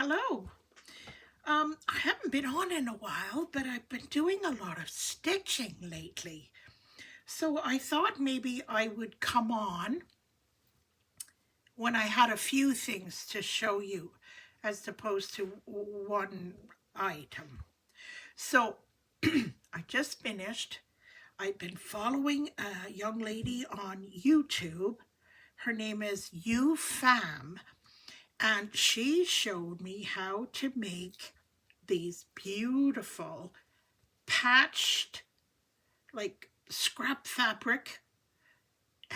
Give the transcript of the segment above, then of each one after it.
Hello. I haven't been on in a while, but I've been doing a lot of stitching lately. So I thought maybe I would come on when I had a few things to show you as opposed to one item. So I just finished. I've been following a young lady on YouTube. Her name is Yuu Pham, and she showed me how to make these beautiful patched, like scrap fabric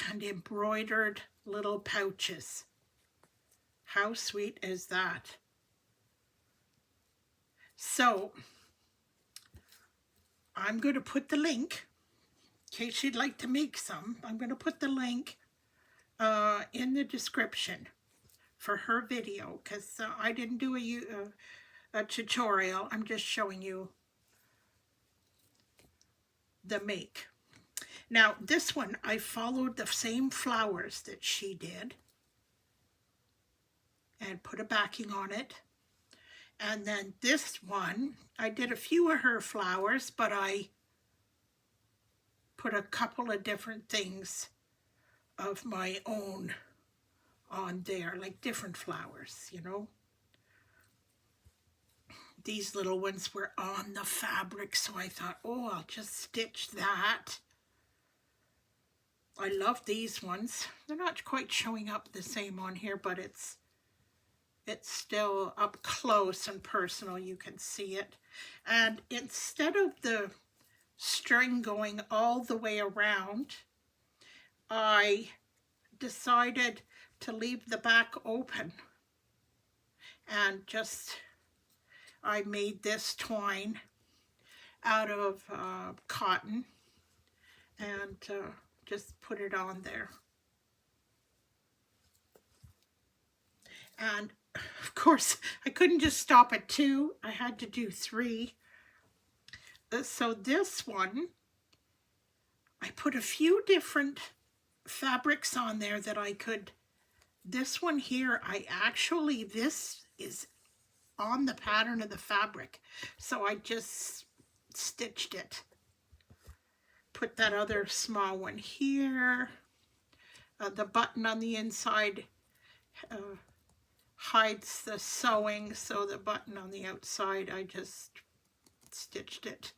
and embroidered little pouches. How sweet is that? So I'm going to put the link in case you'd like to make some. I'm going to put the link in the description for her video because I didn't do a tutorial. I'm just showing you the make. Now this one, I followed the same flowers that she did and put a backing on it. And then this one, I did a few of her flowers, but I put a couple of different things of my own on there, like different flowers, you know. These little ones were on the fabric, so I thought, oh, I'll just stitch that. I love these ones. They're not quite showing up the same on here, but it's still up close and personal. You can see it. And instead of the string going all the way around, I decided to leave the back open and just I made this twine out of cotton and just put it on there. And of course, I couldn't just stop at 2. I had to do 3. So this one, I put a few different fabrics on there that I could. This one here, this is on the pattern of the fabric. So I just stitched it. Put that other small one here. The button on the inside hides the sewing, so the button on the outside, I just stitched it.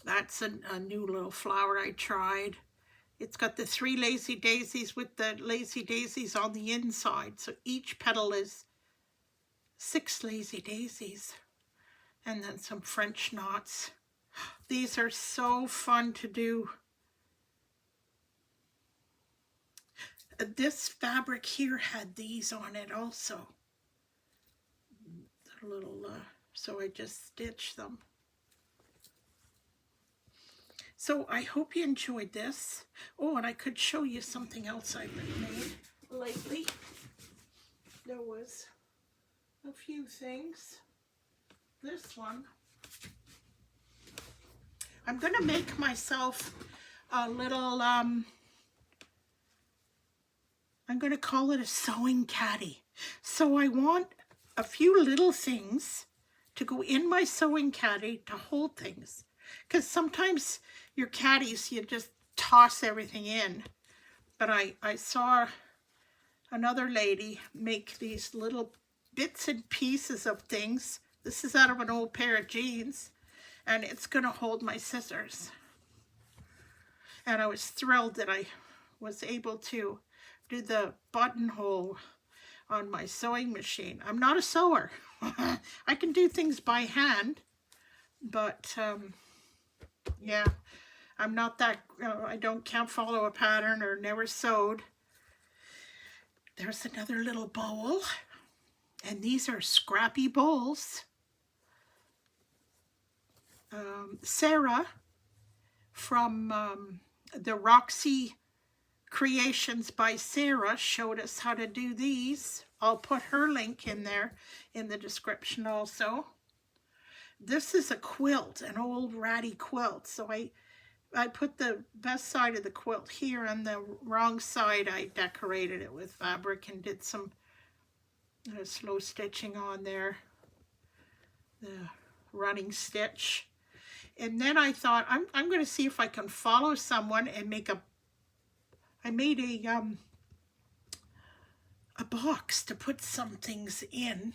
That's a new little flower I tried. It's got the 3 lazy daisies with the lazy daisies on the inside. So each petal is 6 lazy daisies. And then some French knots. These are so fun to do. This fabric here had these on it also. The little, so I just stitched them. So I hope you enjoyed this. Oh, and I could show you something else I've made lately. There was a few things. This one. I'm going to make myself a little, I'm going to call it a sewing caddy. So I want a few little things to go in my sewing caddy to hold things. Because sometimes your caddies, you just toss everything in. But I saw another lady make these little bits and pieces of things. This is out of an old pair of jeans. And it's going to hold my scissors. And I was thrilled that I was able to do the buttonhole on my sewing machine. I'm not a sewer. I can do things by hand. But, yeah, I'm not that, can't follow a pattern or never sewed. There's another little bowl. And these are scrappy bowls. Sarah from the Roxy Creations by Sarah showed us how to do these. I'll put her link in there in the description also. This is a quilt, an old ratty quilt. So I put the best side of the quilt here, and the wrong side I decorated it with fabric and did some slow stitching on there, the running stitch. And then I thought, I'm going to see if I can follow someone and make I made a box to put some things in.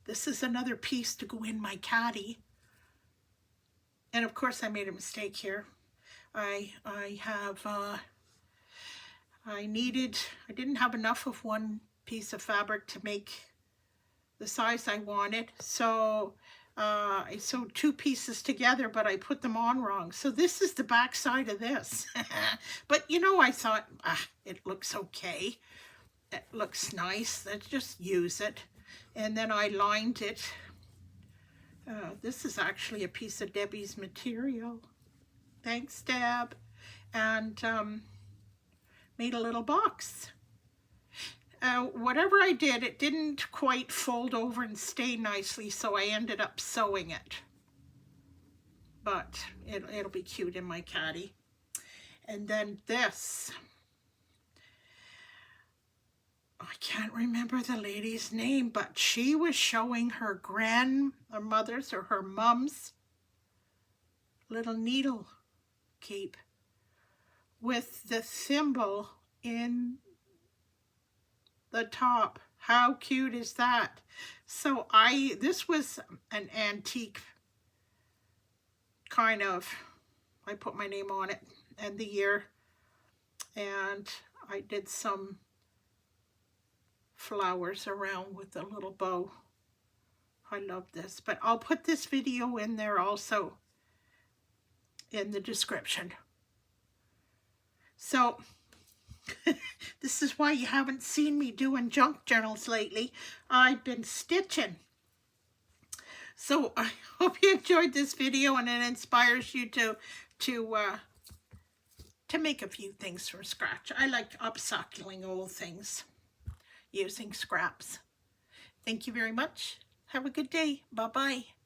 This is another piece to go in my caddy. And of course I made a mistake here. I didn't have enough of one piece of fabric to make the size I wanted. So I sewed two pieces together, but I put them on wrong. So this is the back side of this. But you know, I thought, it looks okay. It looks nice. Let's just use it. And then I lined it. This is actually a piece of Debbie's material. Thanks, Deb. And made a little box. Whatever I did, it didn't quite fold over and stay nicely, so I ended up sewing it. But it'll be cute in my caddy. And then this. I can't remember the lady's name, but she was showing her grandmother's or her mom's little needle keep with the thimble in the top. How cute is that? So this was an antique kind of, I put my name on it and the year, and I did some flowers around with a little bow. I love this, but I'll put this video in there also in the description. So this is why you haven't seen me doing junk journals lately. I've been stitching. So I hope you enjoyed this video and it inspires you to make a few things from scratch. I like upcycling old things using scraps. Thank you very much. Have a good day. Bye-bye.